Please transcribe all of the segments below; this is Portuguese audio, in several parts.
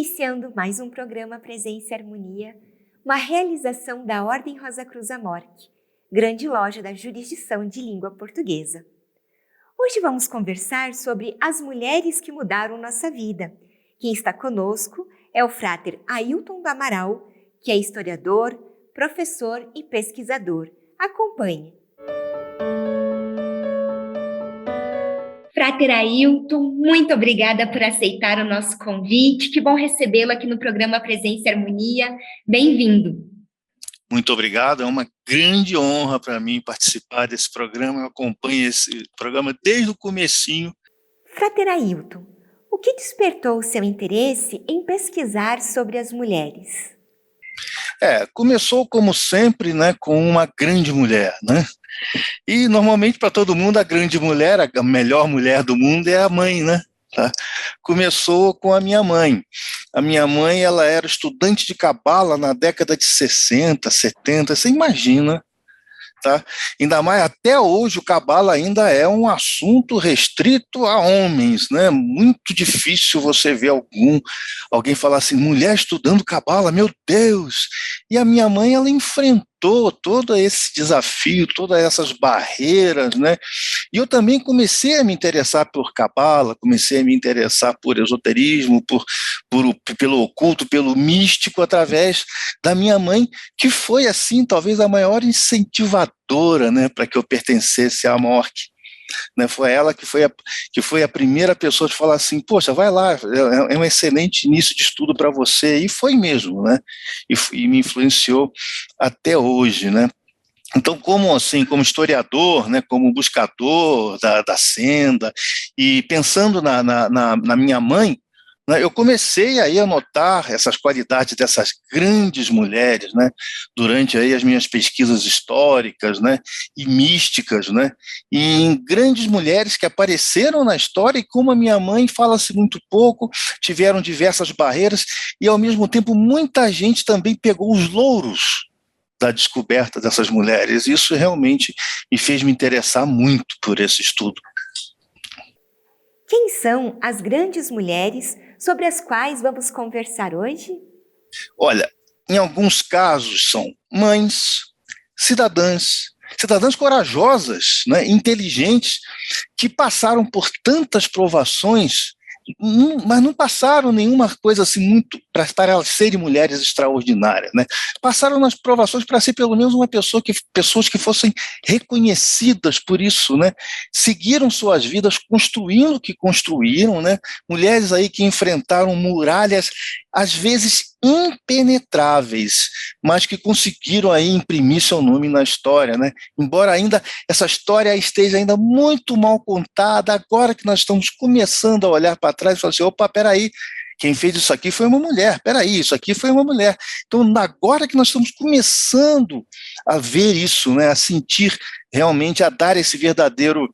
iniciando mais um programa Presença e Harmonia, uma realização da Ordem Rosa Cruz Amorque, grande loja da jurisdição de língua portuguesa. Hoje vamos conversar sobre as mulheres que mudaram nossa vida. Quem está conosco é o Frater Ailton do Amaral, que é historiador, professor e pesquisador. Acompanhe. Frater Ailton, muito obrigada por aceitar o nosso convite. Que bom recebê-lo aqui no programa Presença e Harmonia. Bem-vindo. Muito obrigado, é uma grande honra para mim participar desse programa. Eu acompanho esse programa desde o comecinho. Frater Ailton, o que despertou o seu interesse em pesquisar sobre as mulheres? Começou como sempre, né, com uma grande mulher, né? E normalmente para todo mundo a grande mulher, a melhor mulher do mundo é a mãe, né? Tá? Começou com a minha mãe. A minha mãe, ela era estudante de cabala na década de 60, 70, você imagina, tá? Ainda mais até hoje o cabala ainda é um assunto restrito a homens, né? Muito difícil você ver alguém falar assim, mulher estudando cabala, meu Deus! E a minha mãe, ela enfrentou todo esse desafio, todas essas barreiras, né? E eu também comecei a me interessar por cabala, comecei a me interessar por esoterismo, pelo oculto, pelo místico, através da minha mãe, que foi, assim, talvez a maior incentivadora, né, para que eu pertencesse à Amorque. Né, foi ela que foi a primeira pessoa a falar assim, poxa, vai lá, é um excelente início de estudo para você, e foi mesmo, né, e me influenciou até hoje, né. Então, como historiador, né, como buscador da senda, e pensando na minha mãe, né, eu comecei aí a notar essas qualidades dessas grandes mulheres, né, durante aí as minhas pesquisas históricas, né, e místicas, né, e em grandes mulheres que apareceram na história e como a minha mãe fala-se muito pouco, tiveram diversas barreiras e ao mesmo tempo muita gente também pegou os louros da descoberta dessas mulheres. Isso realmente me fez me interessar muito por esse estudo. Quem são as grandes mulheres sobre as quais vamos conversar hoje? Olha, em alguns casos são mães, cidadãs corajosas, né, inteligentes, que passaram por tantas provações, mas não passaram nenhuma coisa assim muito para elas serem mulheres extraordinárias, né? Passaram nas provações para ser pelo menos pessoas que fossem reconhecidas por isso, né? Seguiram suas vidas construindo o que construíram, né? Mulheres aí que enfrentaram muralhas às vezes impenetráveis, mas que conseguiram aí imprimir seu nome na história, né? Embora ainda essa história esteja ainda muito mal contada, agora que nós estamos começando a olhar para trás e falar assim, opa, peraí, quem fez isso aqui foi uma mulher, peraí, isso aqui foi uma mulher. Então, agora que nós estamos começando a ver isso, né, a sentir realmente, a dar esse verdadeiro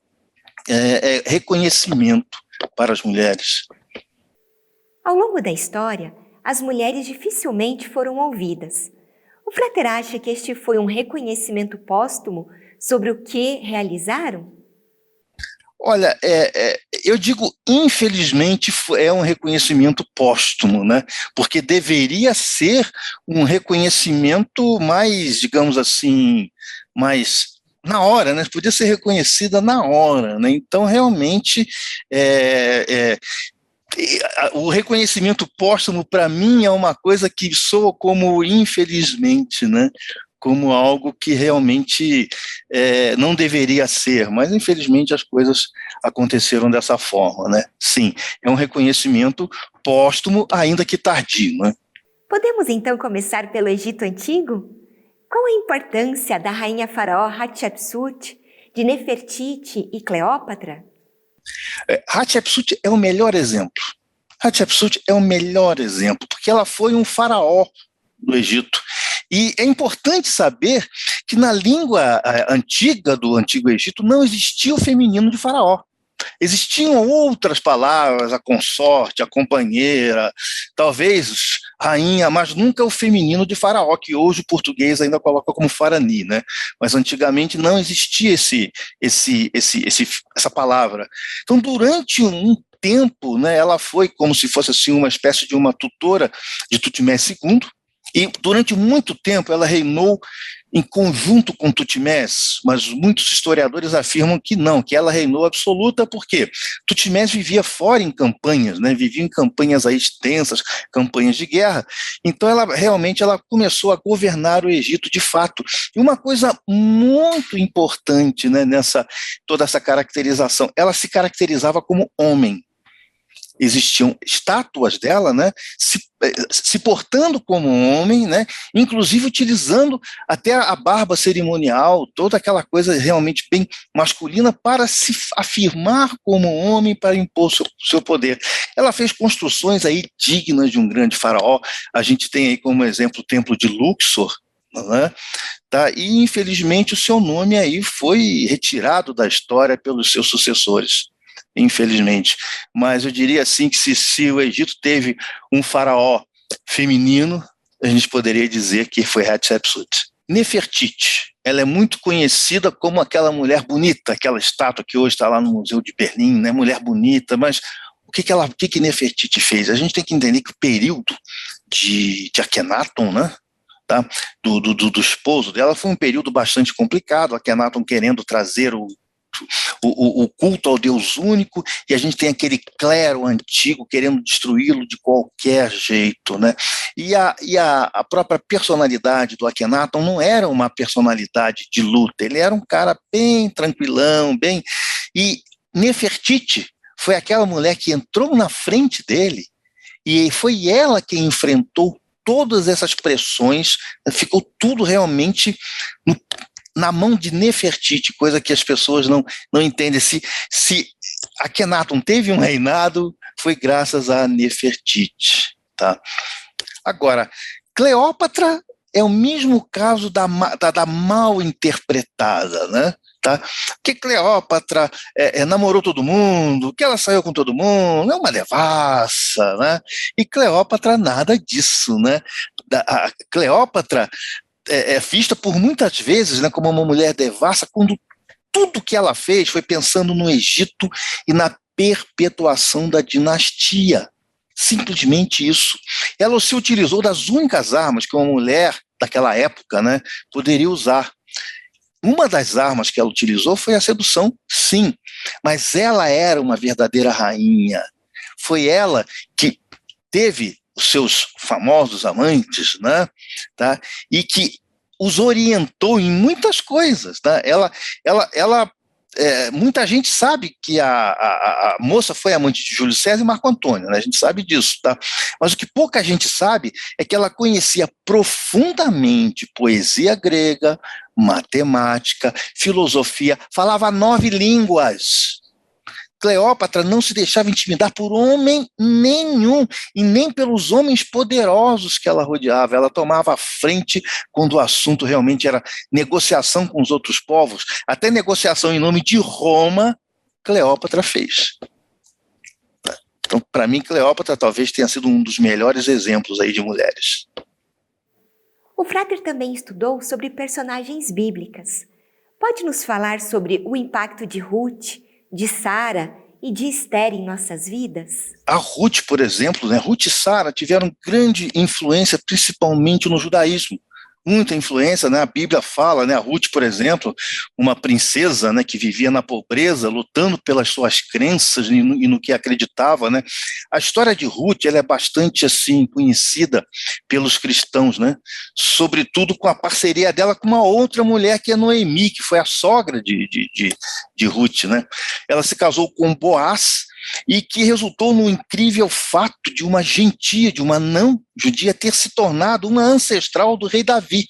reconhecimento para as mulheres. Ao longo da história, as mulheres dificilmente foram ouvidas. O Frater acha que este foi um reconhecimento póstumo sobre o que realizaram? Olha, eu digo, infelizmente, é um reconhecimento póstumo, né? Porque deveria ser um reconhecimento mais, digamos assim, mais na hora, né? Podia ser reconhecida na hora, né? Então, realmente, o reconhecimento póstumo, para mim, é uma coisa que soa como infelizmente, né? Como algo que realmente não deveria ser, mas infelizmente as coisas aconteceram dessa forma, né? Sim, é um reconhecimento póstumo, ainda que tardio, né? Podemos então começar pelo Egito Antigo? Qual a importância da rainha faraó Hatshepsut, de Nefertiti e Cleópatra? Hatshepsut é o melhor exemplo. Hatshepsut é o melhor exemplo, porque ela foi um faraó do Egito. E é importante saber que na língua antiga do Antigo Egito não existia o feminino de faraó. Existiam outras palavras, a consorte, a companheira, talvez rainha, mas nunca o feminino de faraó, que hoje o português ainda coloca como farani, né? Mas antigamente não existia essa palavra. Então, durante um tempo, né, ela foi como se fosse assim, uma espécie de uma tutora de Tutmés II, e durante muito tempo ela reinou em conjunto com Tutmés, mas muitos historiadores afirmam que não, que ela reinou absoluta, porque Tutmés vivia fora em campanhas, né, vivia em campanhas aí extensas, campanhas de guerra, então ela realmente começou a governar o Egito de fato. E uma coisa muito importante, né, nessa toda essa caracterização, ela se caracterizava como homem. Existiam estátuas dela, né, se portando como homem, né, inclusive utilizando até a barba cerimonial, toda aquela coisa realmente bem masculina para se afirmar como homem, para impor seu poder. Ela fez construções aí dignas de um grande faraó. A gente tem aí como exemplo o templo de Luxor, né, tá? E infelizmente o seu nome aí foi retirado da história pelos seus sucessores, infelizmente. Mas eu diria assim que se o Egito teve um faraó feminino, a gente poderia dizer que foi Hatshepsut. Nefertiti, ela é muito conhecida como aquela mulher bonita, aquela estátua que hoje está lá no Museu de Berlim, né? Mulher bonita, mas o que Nefertiti fez? A gente tem que entender que o período de Akhenaton, né, tá, do esposo dela, foi um período bastante complicado, Akhenaton querendo trazer o culto ao Deus único, e a gente tem aquele clero antigo querendo destruí-lo de qualquer jeito, né? E a própria personalidade do Akhenaton não era uma personalidade de luta, ele era um cara bem tranquilão, e Nefertiti foi aquela mulher que entrou na frente dele, e foi ela quem enfrentou todas essas pressões, ficou tudo realmente na mão de Nefertiti, coisa que as pessoas não entendem. Se Akhenaton teve um reinado, foi graças a Nefertiti. Tá? Agora, Cleópatra é o mesmo caso da mal interpretada, né? Tá? Que Cleópatra namorou todo mundo, que ela saiu com todo mundo, é uma devassa, né? E Cleópatra nada disso, né? A Cleópatra é vista por muitas vezes, né, como uma mulher devassa, quando tudo que ela fez foi pensando no Egito e na perpetuação da dinastia. Simplesmente isso. Ela se utilizou das únicas armas que uma mulher daquela época, né, poderia usar. Uma das armas que ela utilizou foi a sedução, sim, mas ela era uma verdadeira rainha. Foi ela que teve os seus famosos amantes, né, tá? E que os orientou em muitas coisas, tá? Muita gente sabe que a moça foi amante de Júlio César e Marco Antônio, né? A gente sabe disso, tá? Mas o que pouca gente sabe é que ela conhecia profundamente poesia grega, matemática, filosofia, falava 9 línguas. Cleópatra não se deixava intimidar por homem nenhum, e nem pelos homens poderosos que ela rodeava. Ela tomava a frente quando o assunto realmente era negociação com os outros povos. Até negociação em nome de Roma, Cleópatra fez. Então, para mim, Cleópatra talvez tenha sido um dos melhores exemplos aí de mulheres. O Frater também estudou sobre personagens bíblicas. Pode nos falar sobre o impacto de Ruth, de Sara e de Esther em nossas vidas? A Ruth, por exemplo, né, Ruth e Sara tiveram grande influência, principalmente no judaísmo. Muita influência, né? A Bíblia fala, né, a Ruth, por exemplo, uma princesa, né, que vivia na pobreza, lutando pelas suas crenças e no que acreditava, né? A história de Ruth, ela é bastante assim conhecida pelos cristãos, né? Sobretudo com a parceria dela com uma outra mulher, que é Noemi, que foi a sogra de Ruth, né? Ela se casou com Boaz, e que resultou no incrível fato de uma gentia, de uma não judia, ter se tornado uma ancestral do rei Davi.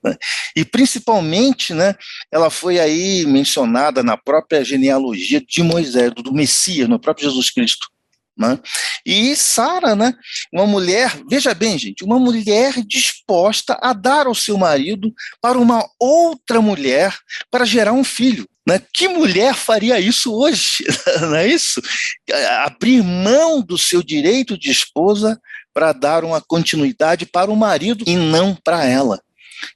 Né? E principalmente, né, ela foi aí mencionada na própria genealogia de Moisés, do Messias, no próprio Jesus Cristo. Né? E Sara, né, uma mulher, veja bem, gente, uma mulher disposta a dar ao seu marido para uma outra mulher para gerar um filho. Né? Que mulher faria isso hoje? Não é isso? Abrir mão do seu direito de esposa para dar uma continuidade para o marido e não para ela.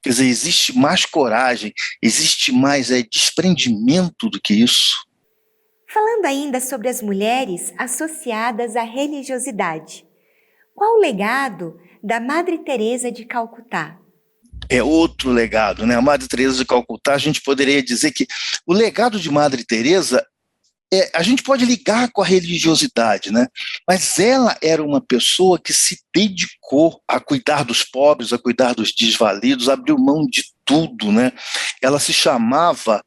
Quer dizer, existe mais coragem, existe mais desprendimento do que isso. Falando ainda sobre as mulheres associadas à religiosidade, qual o legado da Madre Teresa de Calcutá? É outro legado, né? A Madre Teresa de Calcutá, a gente poderia dizer que o legado de Madre Teresa a gente pode ligar com a religiosidade, né? Mas ela era uma pessoa que se dedicou a cuidar dos pobres, a cuidar dos desvalidos, abriu mão de tudo, né? Ela se chamava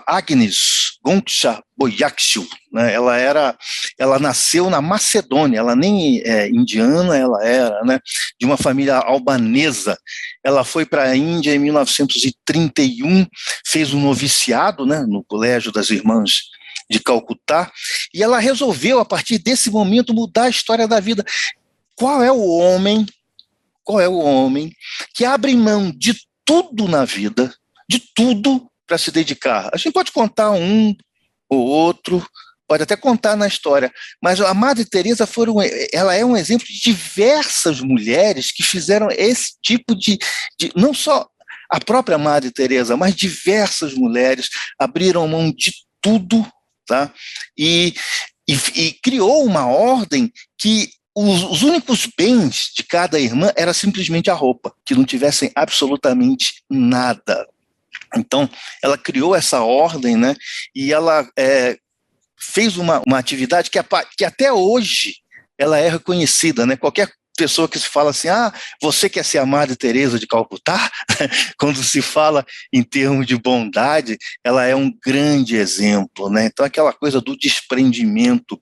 Agnes Gonça Boyakshu, né? Ela nasceu na Macedônia, ela nem é indiana, ela era, né, de uma família albanesa. Ela foi para a Índia em 1931, fez um noviciado, né, no Colégio das Irmãs de Calcutá, e ela resolveu, a partir desse momento, mudar a história da vida. Qual é o homem, qual é o homem que abre mão de tudo na vida, de tudo, para se dedicar? A gente pode contar um ou outro, pode até contar na história, mas a Madre Teresa ela é um exemplo de diversas mulheres que fizeram esse tipo não só a própria Madre Teresa, mas diversas mulheres abriram mão de tudo, tá? E criou uma ordem que os únicos bens de cada irmã era simplesmente a roupa, que não tivessem absolutamente nada. Então, ela criou essa ordem, né, e ela fez uma atividade que até hoje ela é reconhecida, né? Qualquer pessoa que se fala assim, você quer ser a Madre Teresa de Calcutá? Quando se fala em termos de bondade, ela é um grande exemplo, né? Então, aquela coisa do desprendimento.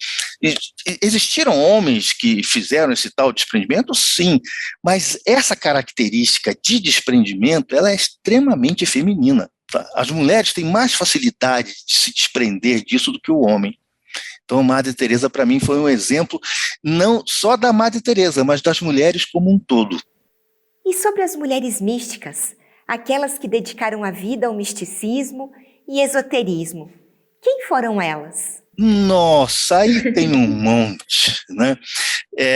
Existiram homens que fizeram esse tal desprendimento? Sim, mas essa característica de desprendimento, ela é extremamente feminina. Tá? As mulheres têm mais facilidade de se desprender disso do que o homem. Então, a Madre Teresa, para mim, foi um exemplo não só da Madre Teresa, mas das mulheres como um todo. E sobre as mulheres místicas, aquelas que dedicaram a vida ao misticismo e esoterismo, quem foram elas? Nossa, aí tem um monte, né?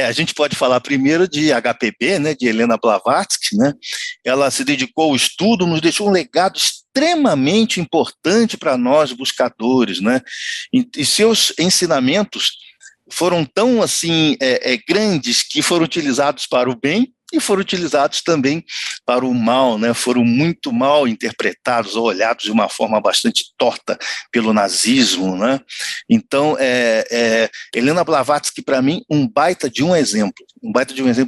A gente pode falar primeiro de HPB, né, de Helena Blavatsky, né? Ela se dedicou ao estudo, nos deixou um legado extremamente importante para nós buscadores, né? E seus ensinamentos foram tão assim grandes que foram utilizados para o bem e foram utilizados também para o mal, né? Foram muito mal interpretados ou olhados de uma forma bastante torta pelo nazismo, né? Então, Helena Blavatsky, para mim, um baita de um exemplo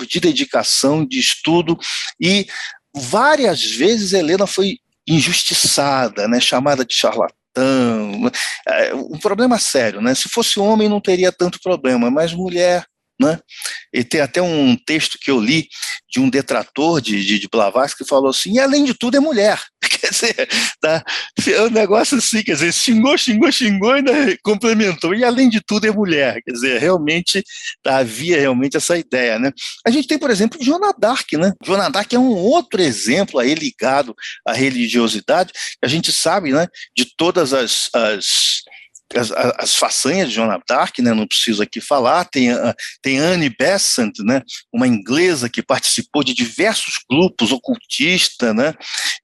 de dedicação, de estudo, e várias vezes Helena foi injustiçada, né? Chamada de charlatã. Um problema sério, né? Se fosse homem não teria tanto problema, mas mulher, né? E tem até um texto que eu li de um detrator de Blavatsky que falou assim, e além de tudo é mulher. Quer dizer, tá? É um negócio assim, quer dizer, xingou e ainda complementou, e além de tudo é mulher. Quer dizer, realmente havia realmente essa ideia, né? A gente tem, por exemplo, Joana d'Arc, né? Joana d'Arc é um outro exemplo aí ligado à religiosidade. A gente sabe, né, de todas as façanhas de Joana d'Arc, né, não preciso aqui falar, tem Anne Besant, né, uma inglesa que participou de diversos grupos ocultistas, né,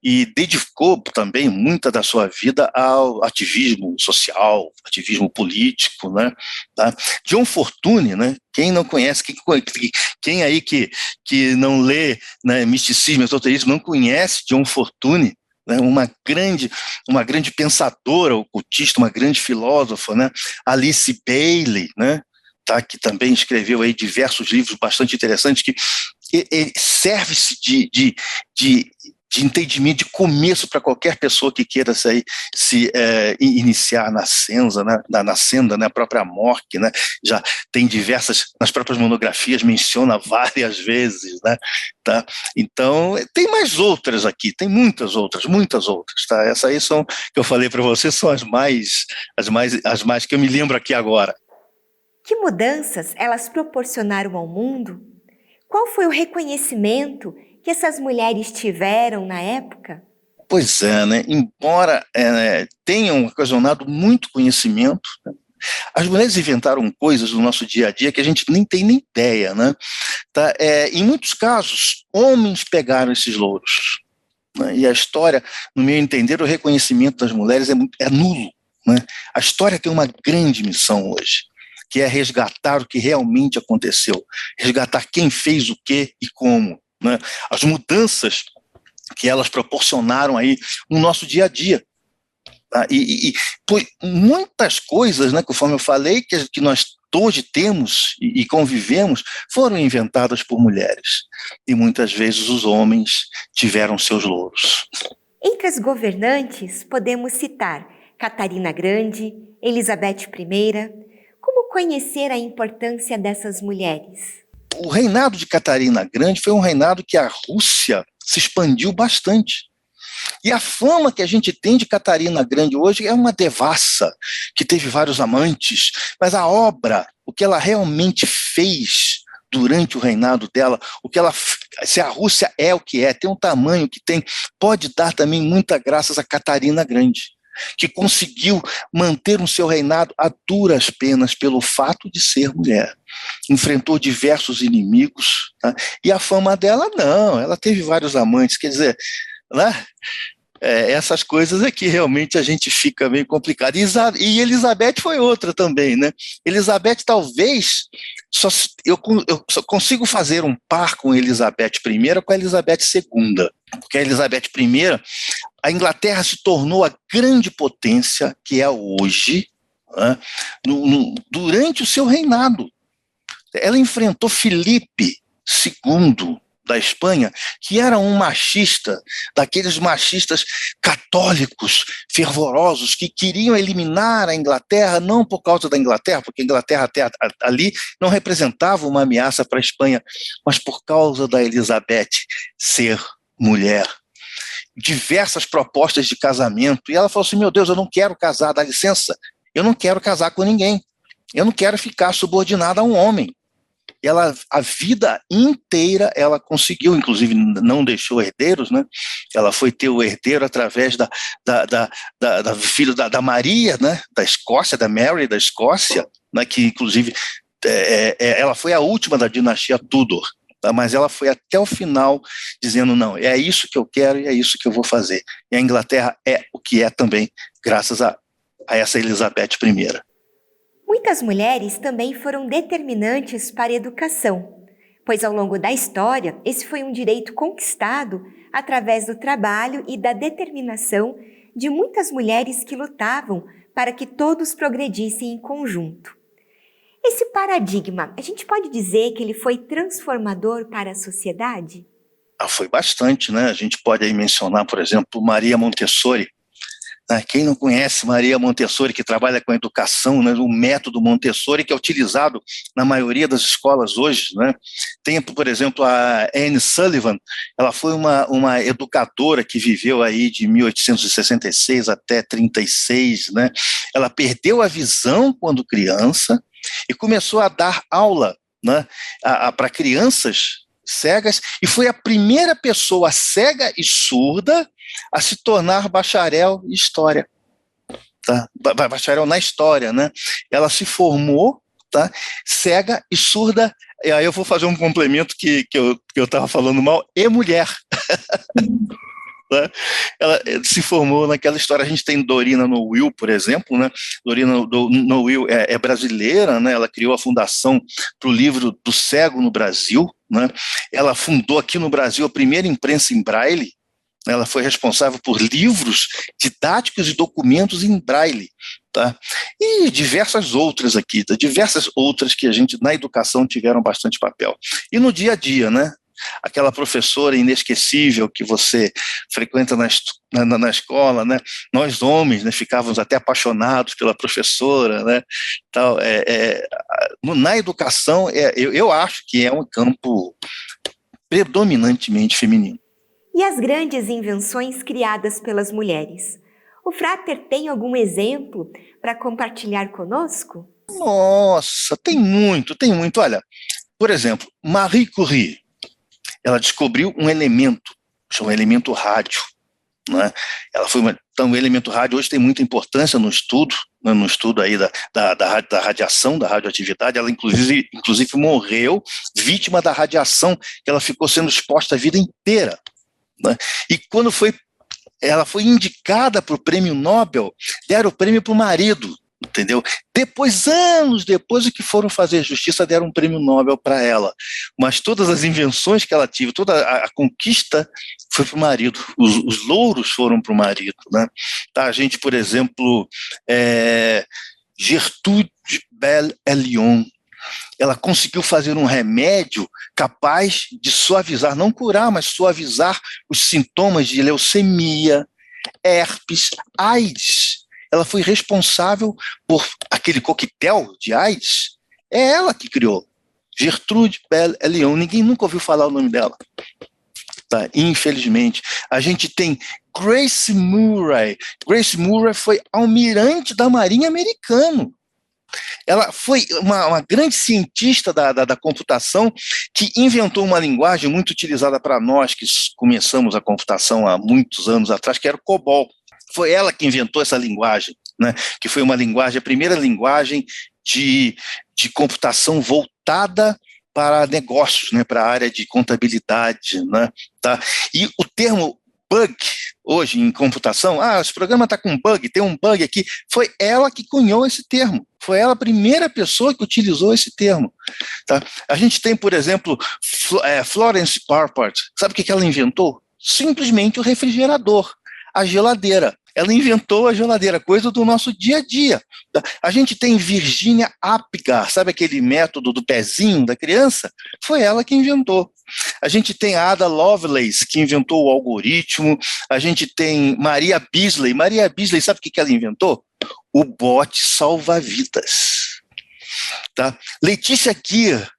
e dedicou também muita da sua vida ao ativismo social, ativismo político, né, tá? John Fortune, né, quem não conhece, quem aí que não lê, né, misticismo, esoterismo, não conhece John Fortune, né, uma grande pensadora ocultista, uma grande filósofa, né, Alice Bailey, né, tá, que também escreveu aí diversos livros bastante interessantes, que serve-se de entendimento, de começo para qualquer pessoa que queira se iniciar na senda, né, a própria Mork, né, já tem diversas, nas próprias monografias menciona várias vezes, né, tá? Então, tem mais outras aqui, tem muitas outras, tá? Essas aí são, que eu falei para você, são as mais que eu me lembro aqui agora. Que mudanças elas proporcionaram ao mundo? Qual foi o reconhecimento que essas mulheres tiveram na época? Pois é, né? Embora tenham ocasionado muito conhecimento, né? As mulheres inventaram coisas no nosso dia a dia que a gente nem tem nem ideia, né? Tá? Em muitos casos, homens pegaram esses louros, né? E a história, no meu entender, o reconhecimento das mulheres é nulo, né? A história tem uma grande missão hoje, que é resgatar o que realmente aconteceu, resgatar quem fez o que e como, né? As mudanças que elas proporcionaram aí no nosso dia a dia. Tá? Muitas coisas, né, conforme eu falei, que nós hoje temos e convivemos, foram inventadas por mulheres. E muitas vezes os homens tiveram seus louros. Entre as governantes, podemos citar Catarina Grande, Elizabeth I. Como conhecer a importância dessas mulheres? O reinado de Catarina Grande foi um reinado que a Rússia se expandiu bastante. E a fama que a gente tem de Catarina Grande hoje é uma devassa, que teve vários amantes, mas a obra, o que ela realmente fez durante o reinado dela, se a Rússia é o que é, tem um tamanho que tem, pode dar também muita graças a Catarina Grande, que conseguiu manter o seu reinado a duras penas pelo fato de ser mulher. Enfrentou diversos inimigos, tá? E a fama dela, não, ela teve vários amantes, quer dizer, né? Essas coisas é que realmente a gente fica meio complicado. E Elizabeth foi outra também, né? Elizabeth talvez, eu só consigo fazer um par com Elizabeth I com a Elizabeth II, porque a Elizabeth I, a Inglaterra se tornou a grande potência que é hoje, né, durante o seu reinado. Ela enfrentou Filipe II, da Espanha, que era um machista, daqueles machistas católicos, fervorosos, que queriam eliminar a Inglaterra, não por causa da Inglaterra, porque a Inglaterra até ali não representava uma ameaça para a Espanha, mas por causa da Elizabeth ser mulher. Diversas propostas de casamento, e ela falou assim, meu Deus, eu não quero casar, dá licença, eu não quero casar com ninguém, eu não quero ficar subordinada a um homem. Ela, a vida inteira, ela conseguiu, inclusive não deixou herdeiros, né? Ela foi ter o herdeiro através da filho da Maria, né? Da Escócia, da Mary da Escócia, né? Que inclusive ela foi a última da dinastia Tudor, tá? Mas ela foi até o final dizendo, não, é isso que eu quero e é isso que eu vou fazer. E a Inglaterra é o que é também, graças a essa Elizabeth I. Muitas mulheres também foram determinantes para a educação, pois ao longo da história, esse foi um direito conquistado através do trabalho e da determinação de muitas mulheres que lutavam para que todos progredissem em conjunto. Esse paradigma, a gente pode dizer que ele foi transformador para a sociedade? Foi bastante, né? A gente pode aí mencionar, por exemplo, Maria Montessori. Quem não conhece Maria Montessori, que trabalha com educação, né, o método Montessori, que é utilizado na maioria das escolas hoje, né? Tem, por exemplo, a Anne Sullivan, ela foi uma educadora que viveu aí de 1866 até 36, né? Ela perdeu a visão quando criança e começou a dar aula, né, para crianças cegas, e foi a primeira pessoa cega e surda a se tornar bacharel em história, tá? Bacharel na história, né? Ela se formou, tá? Cega e surda, e aí eu vou fazer um complemento que eu estava falando mal, e mulher. Né? Ela se formou naquela história. A gente tem Dorina Nowill, por exemplo, né? Dorina Nowill é brasileira, né? Ela criou a fundação para o livro do cego no Brasil, né? Ela fundou aqui no Brasil a primeira imprensa em braille. Ela foi responsável por livros didáticos e documentos em braille, tá? E diversas outras aqui, diversas outras que a gente na educação tiveram bastante papel. E no dia a dia, né? Aquela professora inesquecível que você frequenta na escola, né? Nós homens, né, ficávamos até apaixonados pela professora, né? Na educação, eu acho que é um campo predominantemente feminino. E as grandes invenções criadas pelas mulheres? O Frater tem algum exemplo para compartilhar conosco? Nossa, tem muito. Olha, por exemplo, Marie Curie, ela descobriu um elemento, chama elemento rádio, né? Então, o elemento rádio hoje tem muita importância no estudo, né, no estudo aí da radiação, da radioatividade. Ela, inclusive, morreu vítima da radiação, que ela ficou sendo exposta a vida inteira, né? E quando foi ela foi indicada para o prêmio Nobel, deram o prêmio para o marido, entendeu? Depois, anos depois, o que foram fazer justiça, deram um prêmio Nobel para ela. Mas todas as invenções que ela teve, toda a conquista foi para o marido. Os louros foram para o marido, né? Tá, a gente, por exemplo, Gertrude Bell Elion, ela conseguiu fazer um remédio capaz de suavizar, não curar, mas suavizar os sintomas de leucemia, herpes, AIDS. Ela foi responsável por aquele coquetel de AIDS. É ela que criou. Gertrude Bell Elion. Ninguém nunca ouviu falar o nome dela. Tá, infelizmente. A gente tem Grace Murray. Grace Murray foi almirante da Marinha Americana. Ela foi uma grande cientista da computação que inventou uma linguagem muito utilizada para nós que começamos a computação há muitos anos atrás, que era o COBOL. Foi ela que inventou essa linguagem, né? Que foi uma linguagem, a primeira linguagem de computação voltada para negócios, né? Para a área de contabilidade, né? Tá? E o termo bug, hoje em computação, esse programa está com bug, tem um bug aqui, foi ela que cunhou esse termo, foi ela a primeira pessoa que utilizou esse termo. Tá? A gente tem, por exemplo, Florence Parpart, sabe o que ela inventou? Simplesmente o refrigerador, a geladeira. Ela inventou a geladeira, coisa do nosso dia a dia. Tá? A gente tem Virginia Apgar, sabe aquele método do pezinho da criança? Foi ela que inventou. A gente tem a Ada Lovelace, que inventou o algoritmo. A gente tem Maria Beasley. Maria Beasley, sabe o que ela inventou? O bote salva-vidas. Tá? Letícia Gear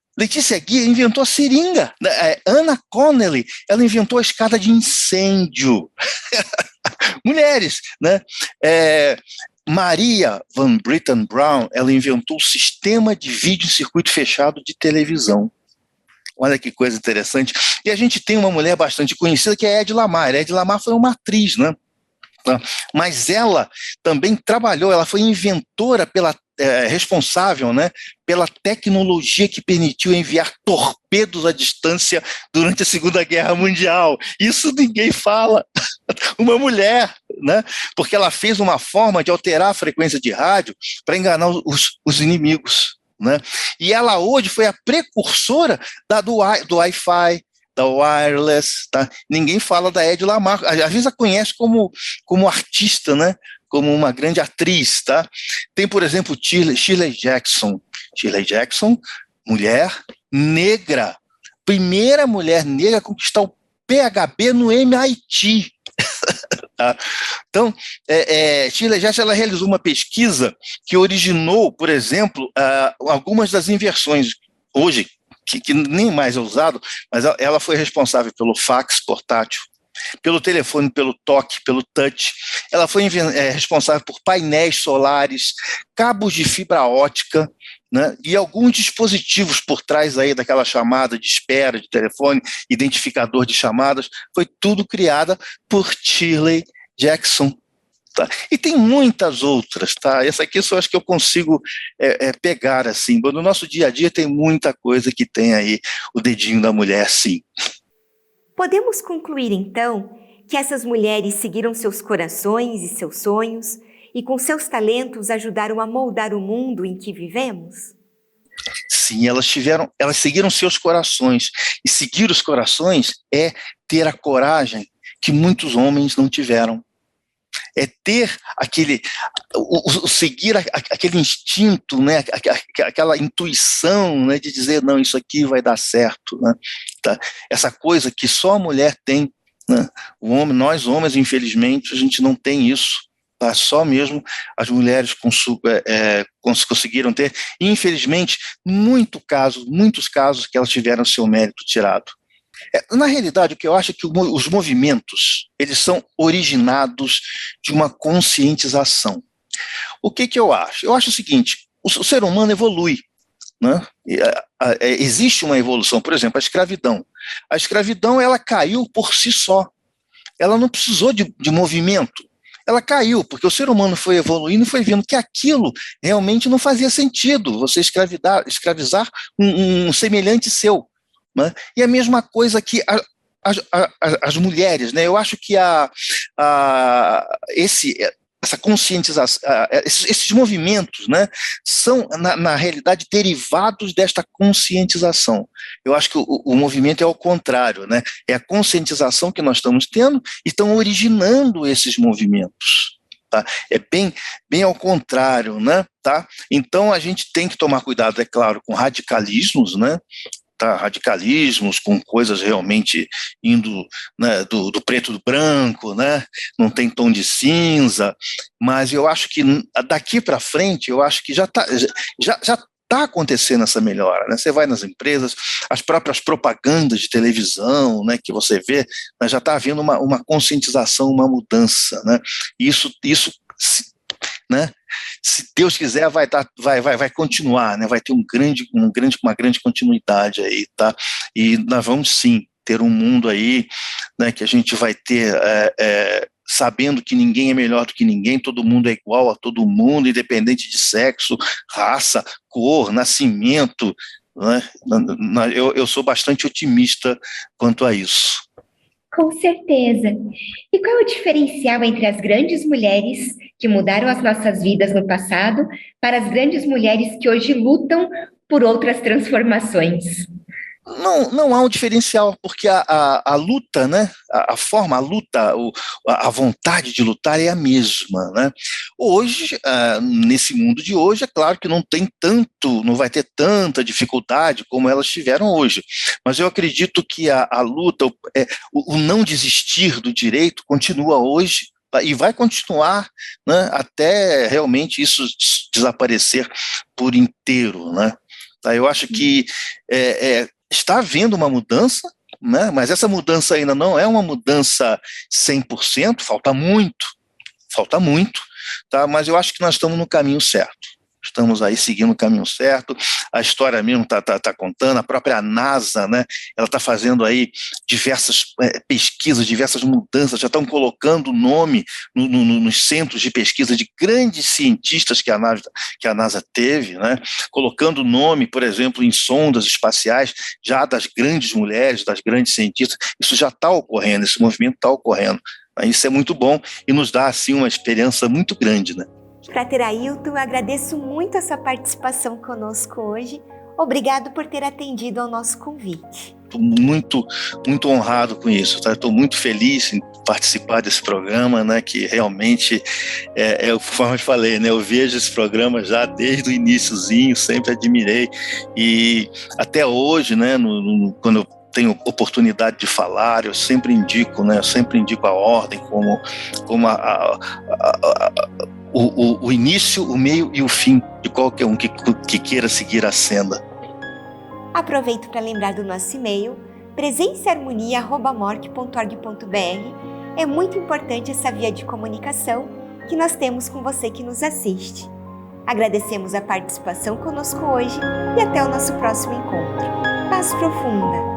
inventou a seringa. Anna Connelly, ela inventou a escada de incêndio. Mulheres, né? Maria Van Britten Brown, ela inventou o sistema de vídeo em circuito fechado de televisão. Olha que coisa interessante. E a gente tem uma mulher bastante conhecida que é a Hedy Lamarr. A Hedy Lamarr foi uma atriz, né? Mas ela também trabalhou, ela foi inventora responsável, né, pela tecnologia que permitiu enviar torpedos à distância durante a Segunda Guerra Mundial. Isso ninguém fala. Uma mulher, né, porque ela fez uma forma de alterar a frequência de rádio para enganar os inimigos. Né? E ela hoje foi a precursora do Wi-Fi, da wireless, tá? Ninguém fala da Hedy Lamarr, às vezes a conhece como artista, né? Como uma grande atriz, tá? Tem, por exemplo, Shirley Jackson. Shirley Jackson, mulher negra, primeira mulher negra a conquistar o PhD no MIT. Tá? Então, Shirley Jackson, ela realizou uma pesquisa que originou, por exemplo, algumas das invenções hoje, que nem mais é usado, mas ela foi responsável pelo fax portátil, pelo telefone, pelo toque, pelo touch. Ela foi responsável por painéis solares, cabos de fibra ótica, né, e alguns dispositivos por trás aí daquela chamada de espera de telefone, identificador de chamadas, foi tudo criada por Shirley Jackson. Tá? E tem muitas outras, tá? Essa aqui eu acho que eu consigo pegar assim. No nosso dia a dia tem muita coisa que tem aí o dedinho da mulher, sim. Podemos concluir então que essas mulheres seguiram seus corações e seus sonhos e com seus talentos ajudaram a moldar o mundo em que vivemos? Sim, elas seguiram seus corações, e seguir os corações é ter a coragem que muitos homens não tiveram. É ter seguir aquele instinto, né, aquela intuição, né, de dizer, não, isso aqui vai dar certo, né, tá? Essa coisa que só a mulher tem, né? Nós homens, infelizmente, a gente não tem isso, tá? Só mesmo as mulheres conseguiram ter, e infelizmente, muitos casos que elas tiveram seu mérito tirado. Na realidade, o que eu acho é que os movimentos, eles são originados de uma conscientização. O que eu acho? Eu acho o seguinte, o ser humano evolui, né? Existe uma evolução, por exemplo, a escravidão. A escravidão, ela caiu por si só. Ela não precisou de movimento. Ela caiu, porque o ser humano foi evoluindo e foi vendo que aquilo realmente não fazia sentido, você escravizar um semelhante seu. Né? E a mesma coisa que as mulheres, né? Eu acho que essa conscientização, esses movimentos, né, são, na realidade, derivados desta conscientização. Eu acho que o movimento é ao contrário, né? É a conscientização que nós estamos tendo e estão originando esses movimentos. Tá? É bem ao contrário, né? Tá? Então a gente tem que tomar cuidado, é claro, com radicalismos, né? Tá, radicalismos, com coisas realmente indo, né, do preto do branco, né, não tem tom de cinza, mas eu acho que daqui para frente, eu acho que já está acontecendo essa melhora, né? Você vai nas empresas, as próprias propagandas de televisão, né, que você vê, né, já está havendo uma conscientização, uma mudança, né? Isso, né? Se Deus quiser, vai continuar, né? Vai ter uma grande continuidade aí, tá? E nós vamos sim ter um mundo aí, né, que a gente vai ter sabendo que ninguém é melhor do que ninguém, todo mundo é igual a todo mundo, independente de sexo, raça, cor, nascimento, né? Eu sou bastante otimista quanto a isso. Com certeza. E qual é o diferencial entre as grandes mulheres que mudaram as nossas vidas no passado para as grandes mulheres que hoje lutam por outras transformações? Não há um diferencial, porque a luta, né, a luta, a vontade de lutar é a mesma, né? Hoje, nesse mundo de hoje, é claro que não vai ter tanta dificuldade como elas tiveram hoje, mas eu acredito que a luta, o não desistir do direito continua hoje e vai continuar, né, até realmente isso desaparecer por inteiro, né? Eu acho que está havendo uma mudança, né? Mas essa mudança ainda não é uma mudança 100%, falta muito, tá? Mas eu acho que nós estamos no caminho certo. Estamos aí seguindo o caminho certo, a história mesmo está contando, a própria NASA, né, ela está fazendo aí diversas pesquisas, diversas mudanças, já estão colocando o nome nos centros de pesquisa de grandes cientistas que a NASA teve, né, colocando o nome, por exemplo, em sondas espaciais, já das grandes mulheres, das grandes cientistas. Isso já está ocorrendo, esse movimento está ocorrendo. Isso é muito bom e nos dá assim uma esperança muito grande, né? Frater Ailton, agradeço muito a sua participação conosco hoje. Obrigado por ter atendido ao nosso convite. Estou muito honrado com isso, tá? Estou muito feliz em participar desse programa, né? Que realmente, conforme eu falei, né? Eu vejo esse programa já desde o iniciozinho, sempre admirei e até hoje, né? Quando eu tenho oportunidade de falar, eu sempre indico, né? Eu sempre indico a ordem como o início, o meio e o fim de qualquer um que queira seguir a senda. Aproveito para lembrar do nosso e-mail, presençaharmonia@morc.org.br. É muito importante essa via de comunicação que nós temos com você que nos assiste. Agradecemos a participação conosco hoje e até o nosso próximo encontro. Paz profunda!